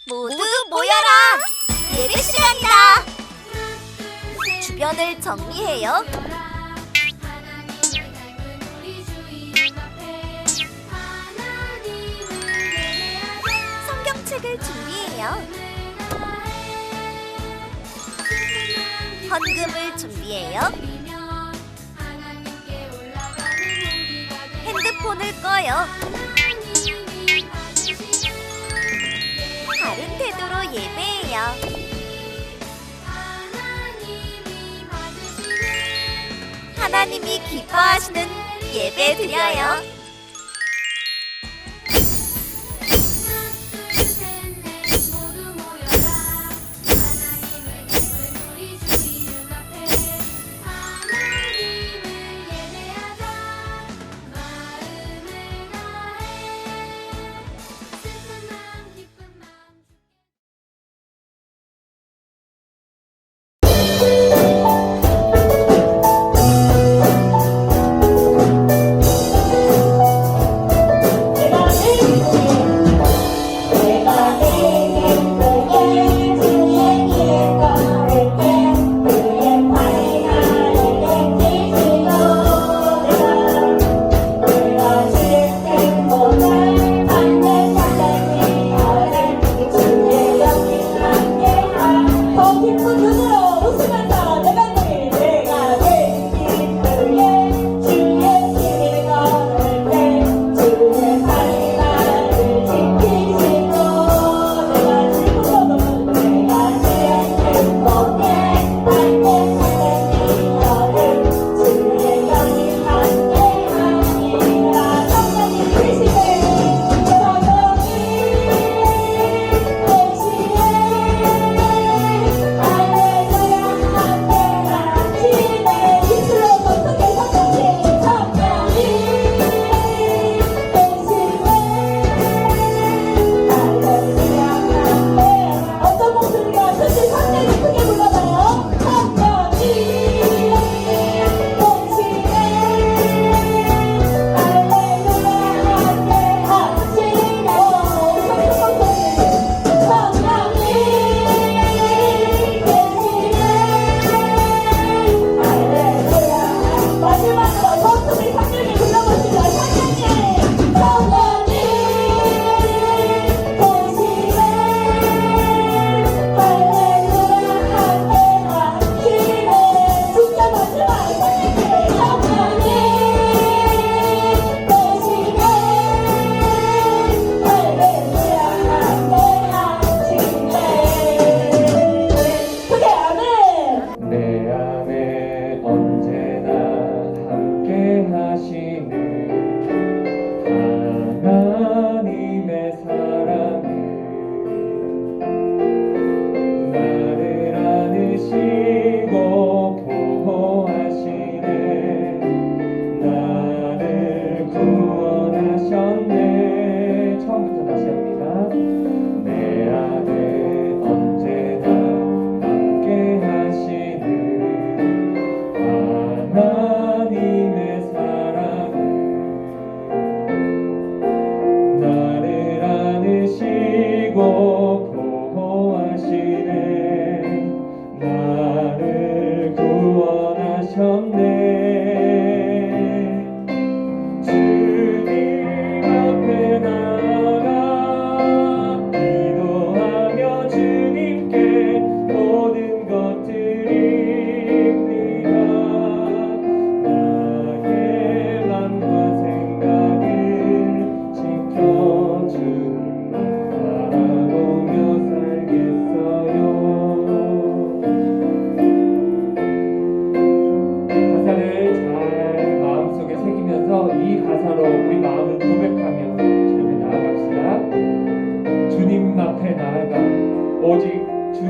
모두 모여라! 예배 시간이다! 주변을 정리해요. 성경책을 준비해요. 헌금을 준비해요. 핸드폰을 꺼요. 바른 태도로 예배해요. 하나님이 기뻐하시는 예배 드려요.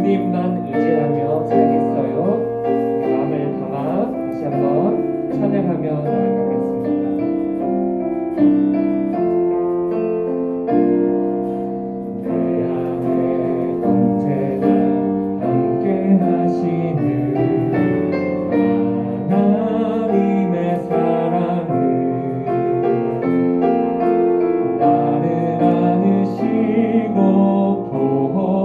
주님만 의지하며 살겠어요. 마음을 담아 다시 한번 찬양하며 나아가겠습니다. 내 안에 언제나 함께 하시는 하나님의 사랑은 나를 안으시고 보호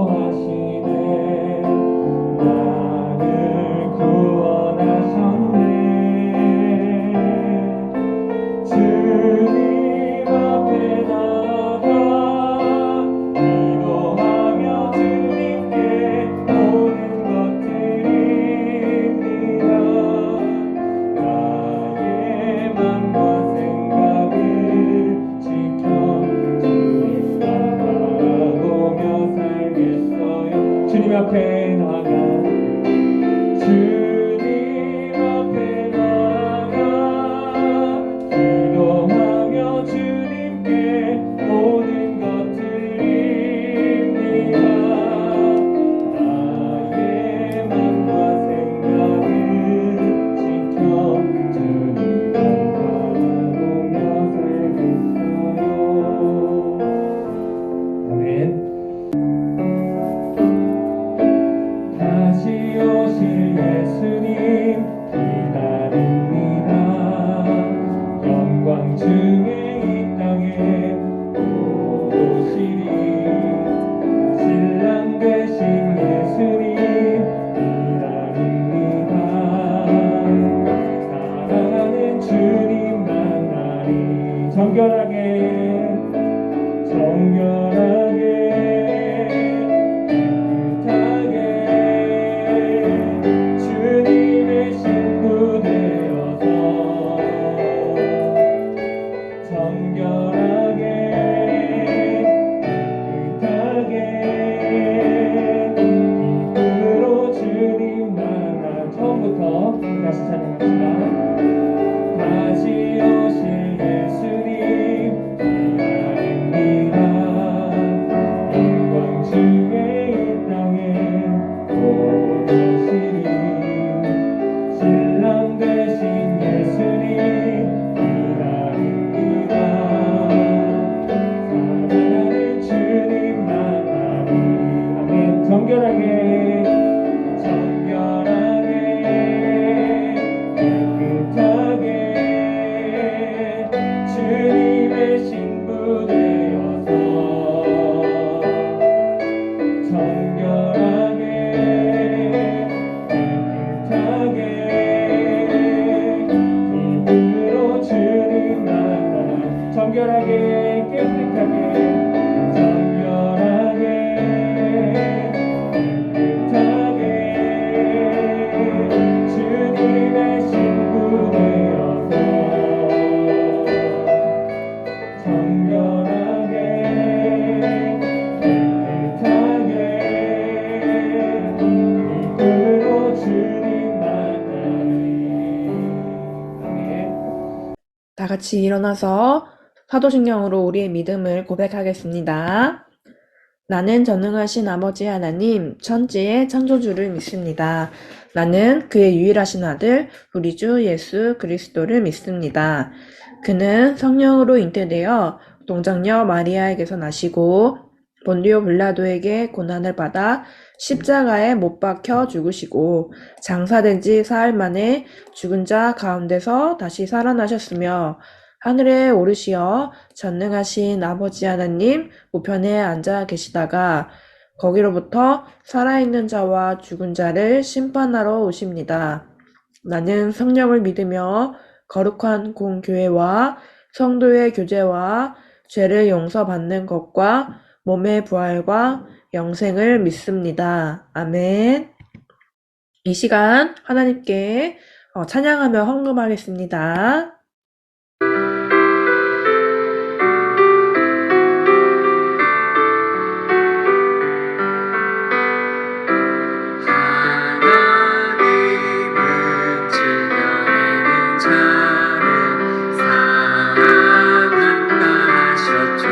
중에 이 땅에 오시리 신랑 되신 예수님 기다립니다. 사랑하는 주님 만나리 정결하게 깨끗하게 주님의 신부 되어서 정결하게 깨끗하게 기쁨으로 주님 만나 처음부터 다시 찬양합시다. 다시 오실 예수님 기다립니다. 영광 주의 이 땅에 오시리 신랑 되신 예수님 기다립니다. 사랑하는 주님 만나리 아멘. 정결하게 깨끗하게 주님의 신부 되어서 정결하게 깨끗하게 기쁨으로 주님 만나 정결하게 깨끗하게 정결하게 깨끗하게 주님의 신부 되어서 정결하게 깨끗하게 기쁨으로 주님 만나리 아멘. 다 같이 일어나서 사도신경으로 우리의 믿음을 고백하겠습니다. 나는 전능하신 아버지 하나님, 천지의 창조주를 믿습니다. 나는 그의 유일하신 아들, 우리 주 예수 그리스도를 믿습니다. 그는 성령으로 잉태되어 동정녀 마리아에게서 나시고 본디오 빌라도에게 고난을 받아 십자가에 못 박혀 죽으시고 장사된 지 사흘 만에 죽은 자 가운데서 다시 살아나셨으며 하늘에 오르시어 전능하신 아버지 하나님 우편에 앉아 계시다가 거기로부터 살아있는 자와 죽은 자를 심판하러 오십니다. 나는 성령을 믿으며 거룩한 공교회와 성도의 교제와 죄를 용서받는 것과 몸의 부활과 영생을 믿습니다. 아멘. 이 시간 하나님께 찬양하며 헌금하겠습니다. 하나님은 지녀내는 자를 사랑한다 하셨죠.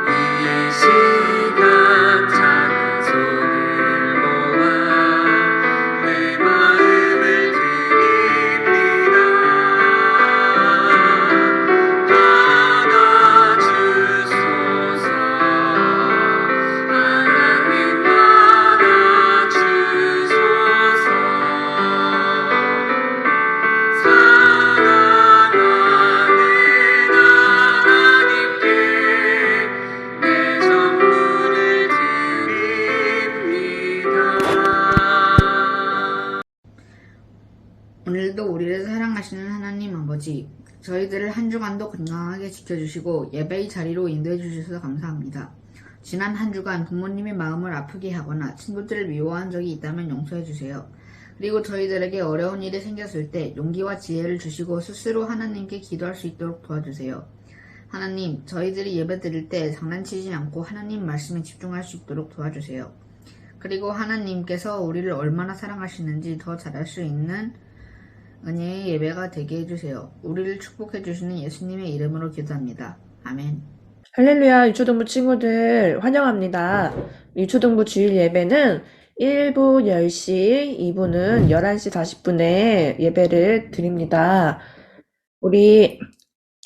이 시간 작은 손을 모아 내 마음을 드립니다. 받아주소서. 하나님 받아주소서. 사랑하는 하나님께 내 전부를 드립니다. 오늘도 우리를 사랑하시는 하나님 아버지, 저희들을 한 주간도 건강하게 지켜주시고 예배의 자리로 인도해 주셔서 감사합니다. 지난 한 주간 부모님의 마음을 아프게 하거나 친구들을 미워한 적이 있다면 용서해 주세요. 그리고 저희들에게 어려운 일이 생겼을 때 용기와 지혜를 주시고 스스로 하나님께 기도할 수 있도록 도와주세요. 하나님, 저희들이 예배 드릴 때 장난치지 않고 하나님 말씀에 집중할 수 있도록 도와주세요. 그리고 하나님께서 우리를 얼마나 사랑하시는지 더 잘할 수 있는 은혜의 예배가 되게 해주세요. 우리를 축복해 주시는 예수님의 이름으로 기도합니다. 아멘. 할렐루야, 유초등부 친구들 환영합니다. 유초등부 주일 예배는 1부 10시, 2부는 11시 40분에 예배를 드립니다. 우리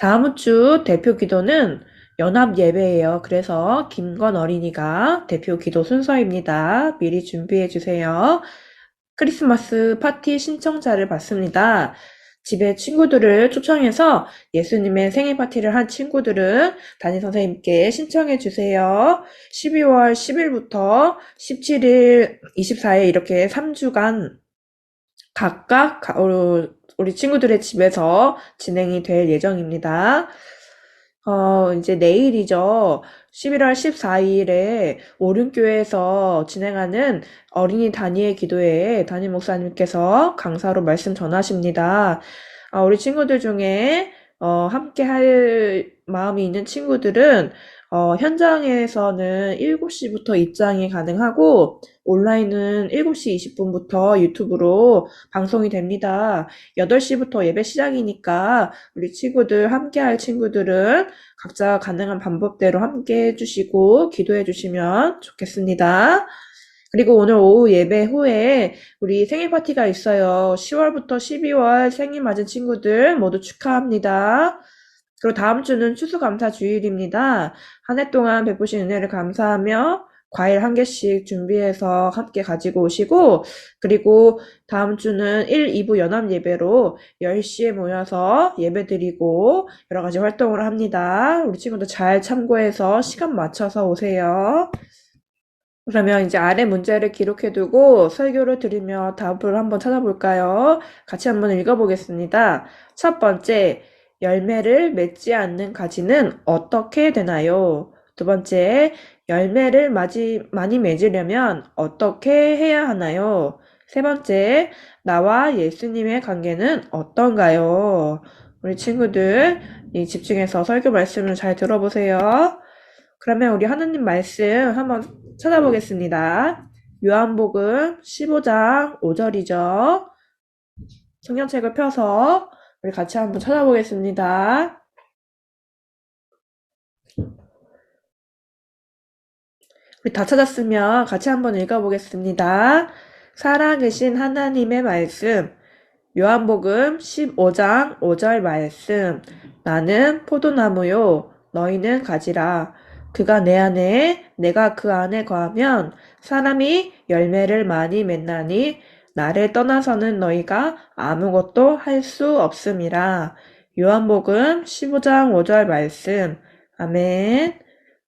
다음 주 대표 기도는 연합 예배예요. 그래서 김건 어린이가 대표 기도 순서입니다. 미리 준비해 주세요. 크리스마스 파티 신청자를 받습니다. 집에 친구들을 초청해서 예수님의 생일 파티를 한 친구들은 담임 선생님께 신청해 주세요. 12월 10일부터 17일, 24일 이렇게 3주간 각각 우리 친구들의 집에서 진행이 될 예정입니다. 이제 내일이죠. 11월 14일에 오륜교회에서 진행하는 어린이 단위의 기도회에 담임 목사님께서 강사로 말씀 전하십니다. 우리 친구들 중에 함께 할 마음이 있는 친구들은 현장에서는 7시부터 입장이 가능하고 온라인은 7시 20분부터 유튜브로 방송이 됩니다. 8시부터 예배 시작이니까 우리 친구들 함께 할 친구들은 각자 가능한 방법대로 함께 해주시고 기도해 주시면 좋겠습니다. 그리고 오늘 오후 예배 후에 우리 생일 파티가 있어요. 10월부터 12월 생일 맞은 친구들 모두 축하합니다. 그리고 다음 주는 추수감사 주일입니다. 한 해 동안 베푸신 은혜를 감사하며 과일 1개씩 준비해서 함께 가지고 오시고, 그리고 다음 주는 1, 2부 연합 예배로 10시에 모여서 예배 드리고 여러 가지 활동을 합니다. 우리 친구들 잘 참고해서 시간 맞춰서 오세요. 그러면 이제 아래 문제를 기록해두고 설교를 들으며 답을 한번 찾아볼까요? 같이 한번 읽어보겠습니다. 첫 번째, 열매를 맺지 않는 가지는 어떻게 되나요? 두 번째, 열매를 많이 맺으려면 어떻게 해야 하나요? 세 번째, 나와 예수님의 관계는 어떤가요? 우리 친구들, 집중해서 설교 말씀을 잘 들어보세요. 그러면 우리 하느님 말씀 한번 찾아보겠습니다. 요한복음 15장 5절이죠. 성경책을 펴서 우리 같이 한번 찾아보겠습니다. 우리 다 찾았으면 같이 한번 읽어보겠습니다. 살아계신 하나님의 말씀, 요한복음 15장 5절 말씀. 나는 포도나무요, 너희는 가지라. 그가 내 안에, 내가 그 안에 거하면 사람이 열매를 많이 맺나니 나를 떠나서는 너희가 아무것도 할 수 없음이라. 요한복음 15장 5절 말씀. 아멘.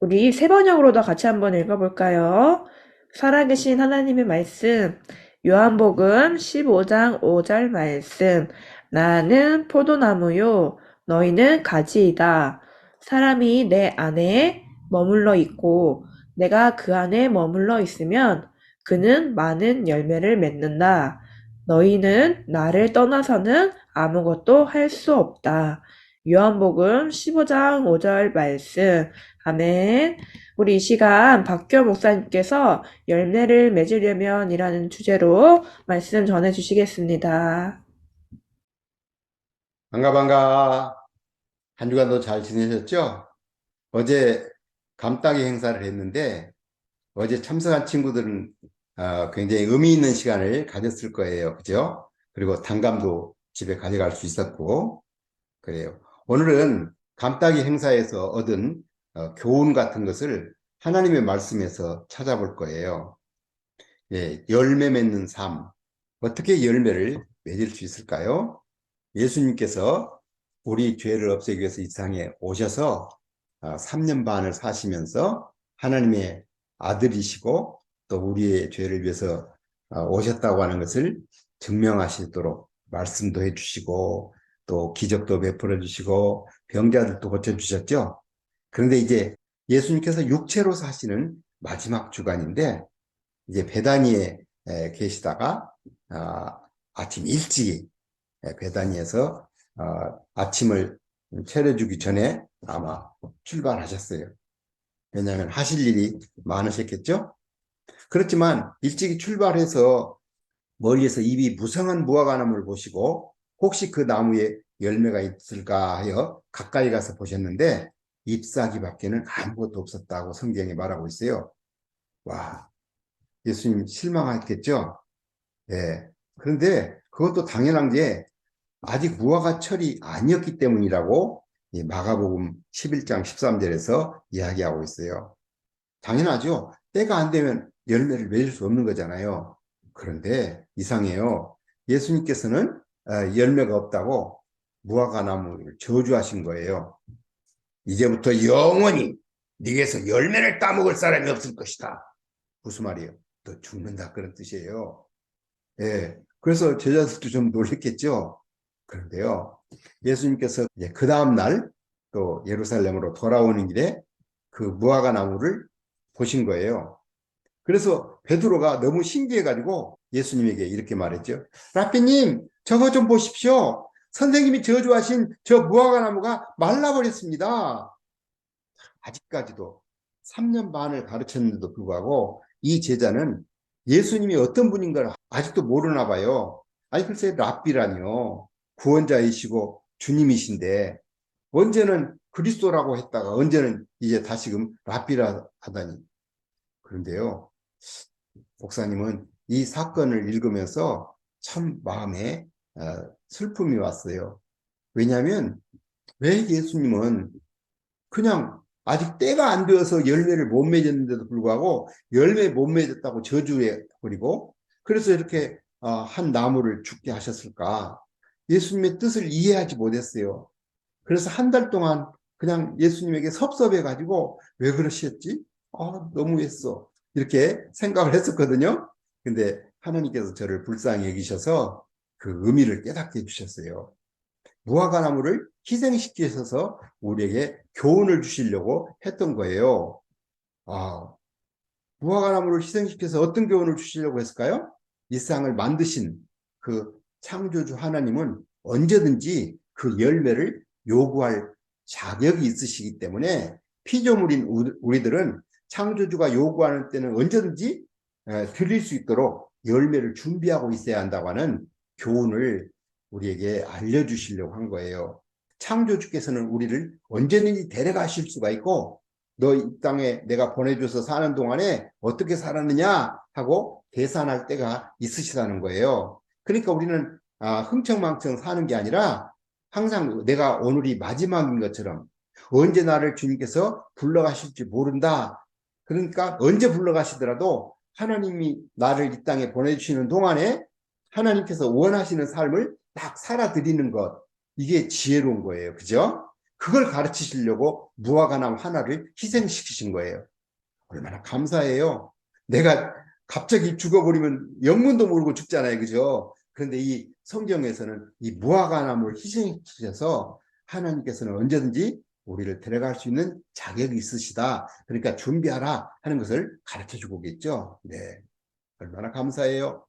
우리 세 번역으로도 같이 한번 읽어볼까요? 살아계신 하나님의 말씀. 요한복음 15장 5절 말씀. 나는 포도나무요, 너희는 가지이다. 사람이 내 안에 머물러 있고 내가 그 안에 머물러 있으면 그는 많은 열매를 맺는다. 너희는 나를 떠나서는 아무것도 할 수 없다. 요한복음 15장 5절 말씀. 아멘. 우리 이 시간 박교 목사님께서 열매를 맺으려면 이라는 주제로 말씀 전해 주시겠습니다. 반가. 한 주간도 잘 지내셨죠? 어제 감따기 행사를 했는데 어제 참석한 친구들은 굉장히 의미 있는 시간을 가졌을 거예요. 그죠? 그리고 단감도 집에 가져갈 수 있었고 그래요. 오늘은 감따기 행사에서 얻은 교훈 같은 것을 하나님의 말씀에서 찾아볼 거예요. 예, 열매 맺는 삶. 어떻게 열매를 맺을 수 있을까요? 예수님께서 우리 죄를 없애기 위해서 이 세상에 오셔서 3년 반을 사시면서 하나님의 아들이시고 또 우리의 죄를 위해서 오셨다고 하는 것을 증명하시도록 말씀도 해주시고 또 기적도 베풀어 주시고 병자들도 고쳐주셨죠. 그런데 이제 예수님께서 육체로 사시는 마지막 주간인데 이제 베다니에 계시다가 아침 일찍 베다니에서 아침을 차려주기 전에 아마 출발하셨어요. 왜냐하면 하실 일이 많으셨겠죠? 그렇지만 일찍이 출발해서 멀리서 입이 무성한 무화과나무를 보시고 혹시 그 나무에 열매가 있을까 하여 가까이 가서 보셨는데 잎사귀 밖에는 아무것도 없었다고 성경에 말하고 있어요. 와, 예수님 실망했겠죠? 예. 그런데 그것도 당연한 게 아직 무화과철이 아니었기 때문이라고 마가복음 11장 13절에서 이야기하고 있어요. 당연하죠. 때가 안 되면 열매를 맺을 수 없는 거잖아요. 그런데 이상해요. 예수님께서는 열매가 없다고 무화과 나무를 저주하신 거예요. 이제부터 영원히 네게서 열매를 따먹을 사람이 없을 것이다. 무슨 말이에요? 너 죽는다 그런 뜻이에요. 예, 그래서 제자들도 좀 놀랬겠죠. 그런데요, 예수님께서 이제 그 다음 날 또 예루살렘으로 돌아오는 길에 그 무화과 나무를 보신 거예요. 그래서 베드로가 너무 신기해가지고 예수님에게 이렇게 말했죠. 라삐님, 저거 좀 보십시오. 선생님이 저주하신 저 무화과 나무가 말라버렸습니다. 아직까지도 3년 반을 가르쳤는데도 불구하고 이 제자는 예수님이 어떤 분인 걸 아직도 모르나 봐요. 아니 글쎄 랍비라니요. 구원자이시고 주님이신데 언제는 그리스도라고 했다가 언제는 이제 다시금 랍비라 하다니. 그런데요, 목사님은 이 사건을 읽으면서 참 마음에 슬픔이 왔어요. 왜냐하면 왜 예수님은 그냥 아직 때가 안 되어서 열매를 못 맺었는데도 불구하고 열매 못 맺었다고 저주해버리고 그래서 이렇게 한 나무를 죽게 하셨을까? 예수님의 뜻을 이해하지 못했어요. 그래서 한 달 동안 그냥 예수님에게 섭섭해가지고 왜 그러셨지? 너무했어. 이렇게 생각을 했었거든요. 근데 하나님께서 저를 불쌍히 여기셔서 그 의미를 깨닫게 해주셨어요. 무화과 나무를 희생시키셔서 우리에게 교훈을 주시려고 했던 거예요. 무화과 나무를 희생시켜서 어떤 교훈을 주시려고 했을까요? 이 세상을 만드신 그 창조주 하나님은 언제든지 그 열매를 요구할 자격이 있으시기 때문에 피조물인 우리들은 창조주가 요구하는 때는 언제든지 드릴 수 있도록 열매를 준비하고 있어야 한다고 하는 교훈을 우리에게 알려주시려고 한 거예요. 창조주께서는 우리를 언제든지 데려가실 수가 있고 너 이 땅에 내가 보내줘서 사는 동안에 어떻게 살았느냐 하고 계산할 때가 있으시다는 거예요. 그러니까 우리는 흥청망청 사는 게 아니라 항상 내가 오늘이 마지막인 것처럼 언제 나를 주님께서 불러가실지 모른다. 그러니까 언제 불러가시더라도 하나님이 나를 이 땅에 보내주시는 동안에 하나님께서 원하시는 삶을 딱 살아드리는 것, 이게 지혜로운 거예요. 그죠? 그걸 가르치시려고 무화과 나무 하나를 희생시키신 거예요. 얼마나 감사해요. 내가 갑자기 죽어버리면 영문도 모르고 죽잖아요. 그죠? 그런데 이 성경에서는 이 무화과 나무를 희생시키셔서 하나님께서는 언제든지 우리를 데려갈 수 있는 자격이 있으시다. 그러니까 준비하라 하는 것을 가르쳐주고 계겠죠. 네, 얼마나 감사해요.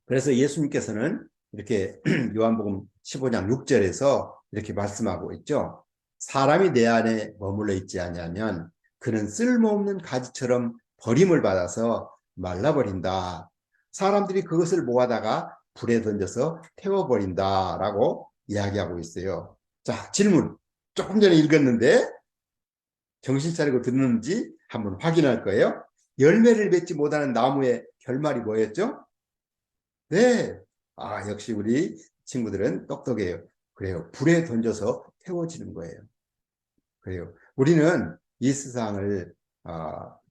그래서 예수님께서는 이렇게 요한복음 15장 6절에서 이렇게 말씀하고 있죠. 사람이 내 안에 머물러 있지 아니하면 그는 쓸모없는 가지처럼 버림을 받아서 말라버린다. 사람들이 그것을 모아다가 불에 던져서 태워버린다라고 이야기하고 있어요. 자, 질문. 조금 전에 읽었는데 정신 차리고 듣는지 한번 확인할 거예요. 열매를 맺지 못하는 나무의 결말이 뭐였죠? 네. 역시 우리 친구들은 똑똑해요. 그래요. 불에 던져서 태워지는 거예요. 그래요. 우리는 이 세상을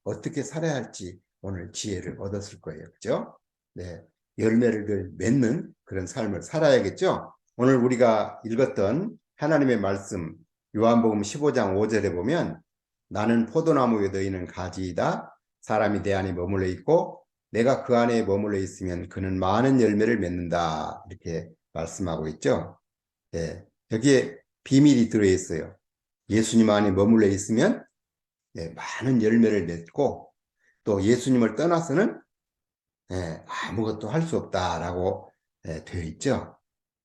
어떻게 살아야 할지 오늘 지혜를 얻었을 거예요. 그죠? 네. 열매를 맺는 그런 삶을 살아야겠죠? 오늘 우리가 읽었던 하나님의 말씀, 요한복음 15장 5절에 보면 나는 포도나무에 너희는 가지이다. 사람이 내 안에 머물러 있고 내가 그 안에 머물러 있으면 그는 많은 열매를 맺는다. 이렇게 말씀하고 있죠. 네. 여기에 비밀이 들어있어요. 예수님 안에 머물러 있으면 많은 열매를 맺고 또 예수님을 떠나서는 아무것도 할 수 없다라고 되어 있죠.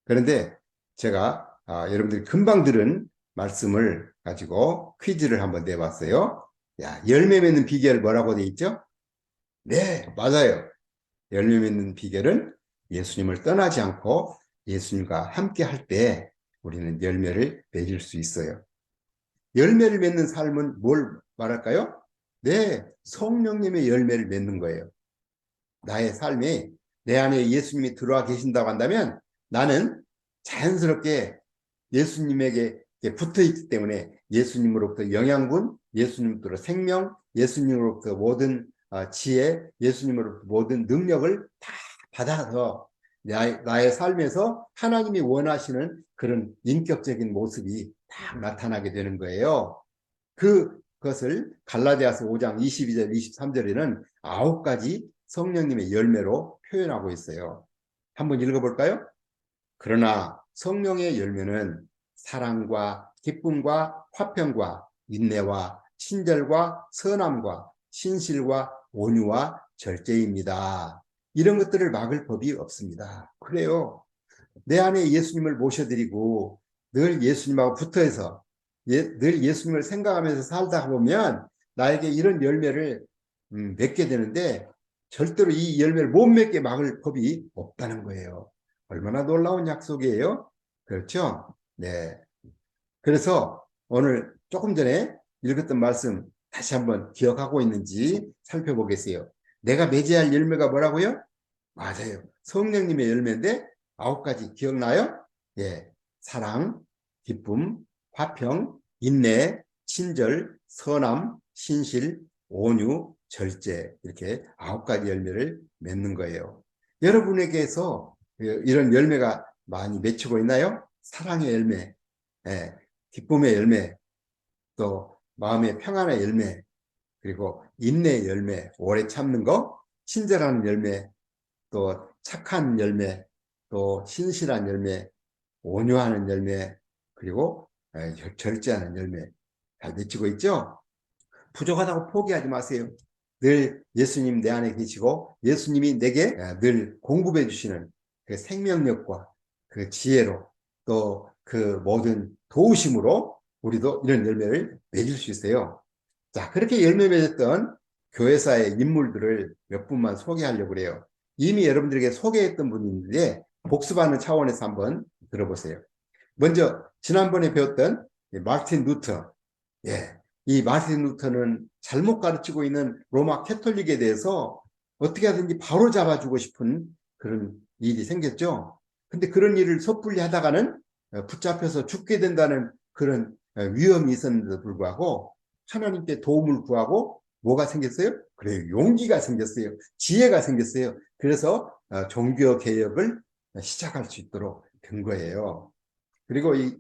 그런데 제가 여러분들이 금방 들은 말씀을 가지고 퀴즈를 한번 내봤어요. 열매 맺는 비결 뭐라고 되어 있죠? 네, 맞아요. 열매 맺는 비결은 예수님을 떠나지 않고 예수님과 함께 할 때 우리는 열매를 맺을 수 있어요. 열매를 맺는 삶은 뭘 말할까요? 네, 성령님의 열매를 맺는 거예요. 나의 삶에 내 안에 예수님이 들어와 계신다고 한다면 나는 자연스럽게 예수님에게 붙어 있기 때문에 예수님으로부터 영양분, 예수님으로부터 생명, 예수님으로부터 모든 지혜, 예수님으로부터 모든 능력을 다 받아서 나의 삶에서 하나님이 원하시는 그런 인격적인 모습이 딱 나타나게 되는 거예요. 그것을 갈라디아서 5장 22절, 23절에는 9가지 성령님의 열매로 표현하고 있어요. 한번 읽어볼까요? 그러나 성령의 열매는 사랑과 기쁨과 화평과 인내와 친절과 선함과 신실과 온유와 절제입니다. 이런 것들을 막을 법이 없습니다. 그래요. 내 안에 예수님을 모셔드리고 늘 예수님하고 붙어서 늘 예수님을 생각하면서 살다 보면 나에게 이런 열매를 맺게 되는데 절대로 이 열매를 못 맺게 막을 법이 없다는 거예요. 얼마나 놀라운 약속이에요? 그렇죠? 네. 그래서 오늘 조금 전에 읽었던 말씀 다시 한번 기억하고 있는지 살펴보겠어요. 내가 맺어야 할 열매가 뭐라고요? 맞아요. 성령님의 열매인데 9가지 기억나요? 예. 사랑, 기쁨, 화평, 인내, 친절, 선함, 신실, 온유, 절제 이렇게 9가지 열매를 맺는 거예요. 여러분에게서 이런 열매가 많이 맺히고 있나요? 사랑의 열매, 예. 기쁨의 열매, 또 마음의 평안의 열매, 그리고 인내의 열매, 오래 참는 거, 친절한 열매, 또 착한 열매, 또 신실한 열매, 온유하는 열매, 그리고 절제하는 열매 잘 맺히고 있죠? 부족하다고 포기하지 마세요. 늘 예수님 내 안에 계시고 예수님이 내게 늘 공급해 주시는 그 생명력과 그 지혜로 또 그 모든 도우심으로 우리도 이런 열매를 맺을 수 있어요. 자, 그렇게 열매 맺었던 교회사의 인물들을 몇 분만 소개하려고 그래요. 이미 여러분들에게 소개했던 분인데 복습하는 차원에서 한번 들어보세요. 먼저 지난번에 배웠던 마틴 루터. 예, 이 마틴 루터는 잘못 가르치고 있는 로마 캐톨릭에 대해서 어떻게 하든지 바로 잡아주고 싶은 그런 일이 생겼죠. 근데 그런 일을 섣불리 하다가는 붙잡혀서 죽게 된다는 그런 위험이 있었는데도 불구하고 하나님께 도움을 구하고 뭐가 생겼어요? 그래요. 용기가 생겼어요. 지혜가 생겼어요. 그래서 종교 개혁을 시작할 수 있도록 된 거예요. 그리고 이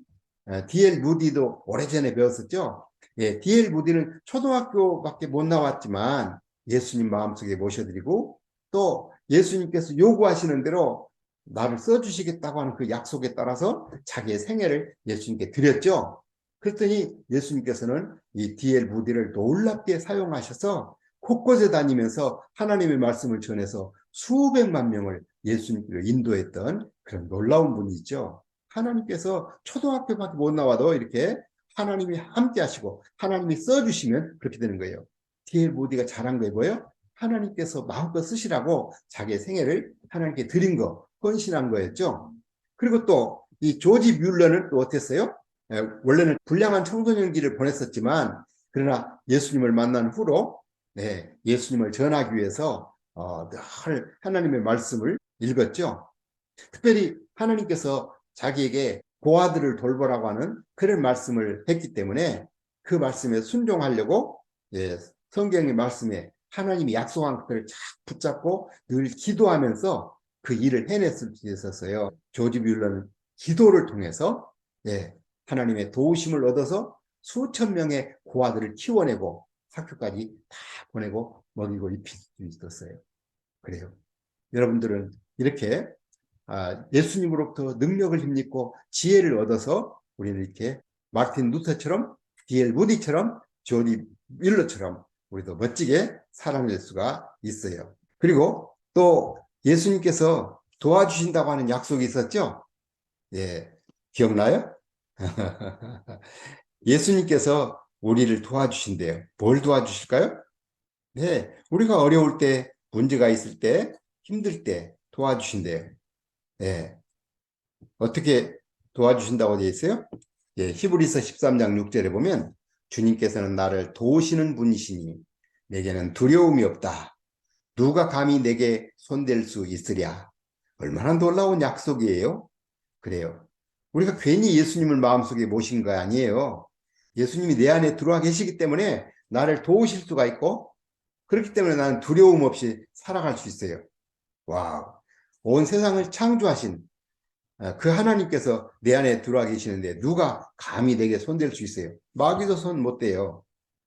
D.L. 무디도 오래전에 배웠었죠. 예, D.L. 무디는 초등학교밖에 못 나왔지만 예수님 마음속에 모셔드리고 또 예수님께서 요구하시는 대로 나를 써주시겠다고 하는 그 약속에 따라서 자기의 생애를 예수님께 드렸죠. 그랬더니 예수님께서는 이 D.L. 무디를 놀랍게 사용하셔서 곳곳에 다니면서 하나님의 말씀을 전해서 수백만 명을 예수님께로 인도했던 그런 놀라운 분이죠. 하나님께서 초등학교밖에 못 나와도 이렇게 하나님이 함께 하시고 하나님이 써주시면 그렇게 되는 거예요. D.L. 무디가 잘한 게 뭐예요? 하나님께서 마음껏 쓰시라고 자기의 생애를 하나님께 드린 거, 헌신한 거였죠. 그리고 또 이 조지 뮬러는 또 어땠어요? 원래는 불량한 청소년기를 보냈었지만 그러나 예수님을 만난 후로 예수님을 전하기 위해서 늘 하나님의 말씀을 읽었죠. 특별히 하나님께서 자기에게 고아들을 돌보라고 하는 그런 말씀을 했기 때문에 그 말씀에 순종하려고 성경의 말씀에 하나님이 약속한 것들을 쫙 붙잡고 늘 기도하면서 그 일을 해냈을 수 있었어요. 조지 뮬러는 기도를 통해서 하나님의 도우심을 얻어서 수천 명의 고아들을 키워내고 학교까지 다 보내고 먹이고 입힐 수 있었어요. 그래요. 여러분들은 이렇게 예수님으로부터 능력을 힘입고 지혜를 얻어서 우리는 이렇게 마틴 루터처럼 D.L. 무디처럼 조지 뮬러처럼 우리도 멋지게 살아낼 수가 있어요. 그리고 또 예수님께서 도와주신다고 하는 약속이 있었죠? 예, 기억나요? 예수님께서 우리를 도와주신대요. 뭘 도와주실까요? 네, 우리가 어려울 때, 문제가 있을 때, 힘들 때 도와주신대요. 네, 어떻게 도와주신다고 되어 있어요? 예, 히브리서 13장 6절에 보면 주님께서는 나를 도우시는 분이시니 내게는 두려움이 없다. 누가 감히 내게 손댈 수 있으랴. 얼마나 놀라운 약속이에요. 그래요. 우리가 괜히 예수님을 마음속에 모신 거 아니에요. 예수님이 내 안에 들어와 계시기 때문에 나를 도우실 수가 있고 그렇기 때문에 나는 두려움 없이 살아갈 수 있어요. 와우. 온 세상을 창조하신 그 하나님께서 내 안에 들어와 계시는데 누가 감히 내게 손댈 수 있어요? 마귀도 손 못 대요.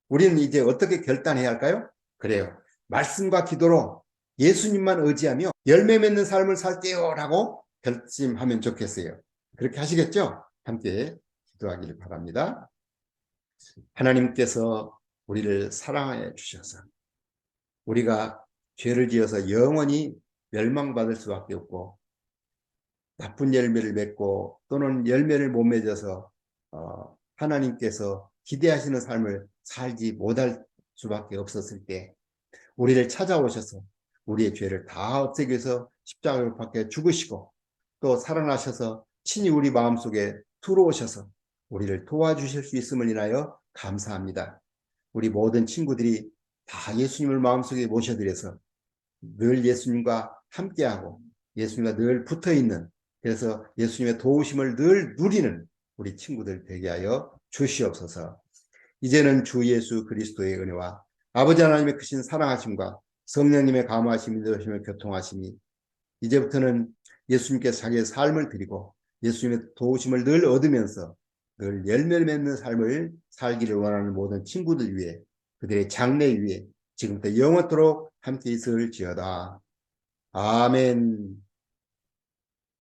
우리는 이제 어떻게 결단해야 할까요? 그래요. 말씀과 기도로 예수님만 의지하며 열매 맺는 삶을 살게요 라고 결심하면 좋겠어요. 그렇게 하시겠죠? 함께 기도하기를 바랍니다. 하나님께서 우리를 사랑해 주셔서 우리가 죄를 지어서 영원히 멸망받을 수밖에 없고 나쁜 열매를 맺고 또는 열매를 못 맺어서 하나님께서 기대하시는 삶을 살지 못할 수밖에 없었을 때 우리를 찾아오셔서 우리의 죄를 다 없애기 위해서 십자가에 박혀 죽으시고 또 살아나셔서 친히 우리 마음속에 들어오셔서 우리를 도와주실 수 있음을 인하여 감사합니다. 우리 모든 친구들이 다 예수님을 마음속에 모셔드려서 늘 예수님과 함께하고 예수님과 늘 붙어있는 그래서 예수님의 도우심을 늘 누리는 우리 친구들 되게 하여 주시옵소서. 이제는 주 예수 그리스도의 은혜와 아버지 하나님의 크신 사랑하심과 성령님의 감화하심, 인도하심을 교통하심이 이제부터는 예수님께서 자기의 삶을 드리고 예수님의 도우심을 늘 얻으면서 늘 열매를 맺는 삶을 살기를 원하는 모든 친구들 위해 그들의 장래 위에 지금부터 영원토록 함께 있을지어다. 아멘.